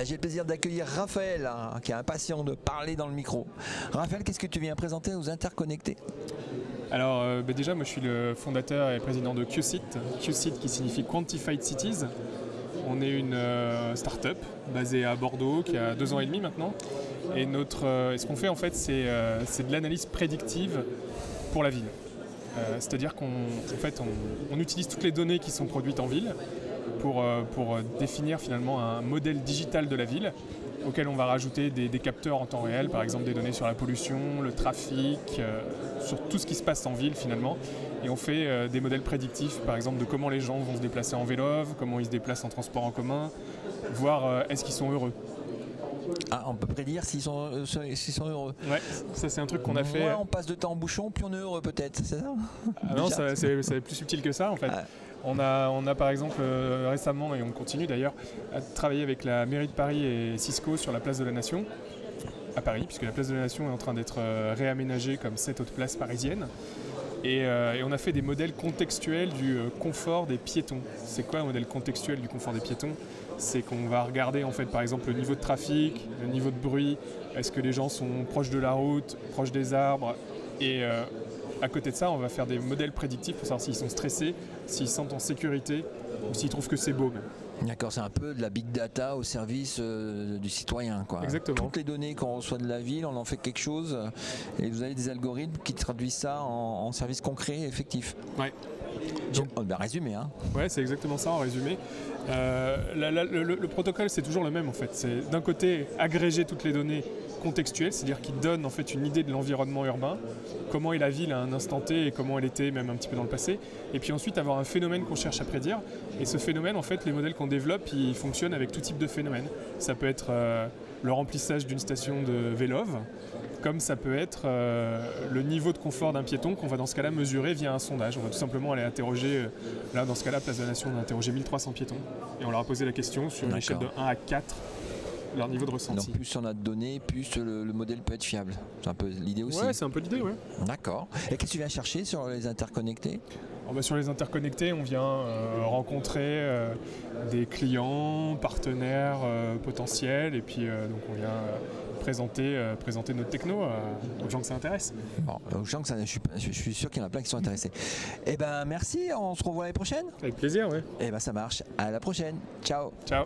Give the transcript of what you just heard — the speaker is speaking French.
J'ai le plaisir d'accueillir Raphaël, hein, qui est impatient de parler dans le micro. Raphaël, qu'est-ce que tu viens présenter aux interconnectés? Alors déjà, moi je suis le fondateur et président de QCIT, QCIT qui signifie Quantified Cities. On est une start-up basée à Bordeaux qui a 2 ans et demi maintenant. Et ce qu'on fait en fait, c'est de l'analyse prédictive pour la ville. C'est-à-dire qu'on utilise toutes les données qui sont produites en ville pour définir finalement un modèle digital de la ville auquel on va rajouter des capteurs en temps réel, par exemple des données sur la pollution, le trafic, sur tout ce qui se passe en ville finalement. Et on fait des modèles prédictifs, par exemple de comment les gens vont se déplacer en vélo, comment ils se déplacent en transport en commun, voir est-ce qu'ils sont heureux. Ah, on peut prédire s'ils sont heureux. Ouais, ça c'est un truc qu'on a fait. Moins on passe de temps en bouchon, plus on est heureux peut-être, c'est ça? Ah non, c'est plus subtil que ça en fait. Ah. On a par exemple récemment, et on continue d'ailleurs, à travailler avec la mairie de Paris et Cisco sur la place de la Nation, à Paris, puisque la place de la Nation est en train d'être réaménagée comme 7 autres places parisiennes. Et on a fait des modèles contextuels du confort des piétons. C'est quoi un modèle contextuel du confort des piétons? C'est qu'on va regarder en fait par exemple le niveau de trafic, le niveau de bruit, est-ce que les gens sont proches de la route, proches des arbres, et à côté de ça on va faire des modèles prédictifs pour savoir s'ils sont stressés, s'ils se sentent en sécurité ou s'ils trouvent que c'est beau même. D'accord, c'est un peu de la big data au service du citoyen, quoi. Exactement. Toutes les données qu'on reçoit de la ville, on en fait quelque chose et vous avez des algorithmes qui traduisent ça en service concret et effectif. Ouais. Donc, résumé, hein. Ouais, c'est exactement ça en résumé. Le protocole c'est toujours le même en fait. C'est d'un côté agréger toutes les données contextuelles, c'est-à-dire qui donnent en fait une idée de l'environnement urbain, comment est la ville à un instant T et comment elle était même un petit peu dans le passé, et puis ensuite avoir un phénomène qu'on cherche à prédire. Et ce phénomène, en fait, les modèles qu'on développe, ils fonctionnent avec tout type de phénomène. Ça peut être le remplissage d'une station de Vélove, comme ça peut être le niveau de confort d'un piéton qu'on va dans ce cas-là mesurer via un sondage. On va tout simplement aller interroger, là dans ce cas-là, Place de la Nation, on a interrogé 1300 piétons et on leur a posé la question sur une échelle de 1 à 4, leur niveau de ressenti. Donc plus on a de données, plus le modèle peut être fiable. C'est un peu l'idée aussi. Ouais, c'est un peu l'idée, ouais. D'accord. Et qu'est-ce que tu viens chercher sur les interconnectés? Sur les interconnectés, on vient rencontrer des clients, partenaires potentiels, et puis donc on vient présenter notre techno aux gens que ça intéresse. Bon, aux gens que ça, je suis sûr qu'il y en a plein qui sont intéressés. Eh ben merci, on se revoit l'année prochaine. Avec plaisir, ouais. Eh ben ça marche. À la prochaine. Ciao. Ciao.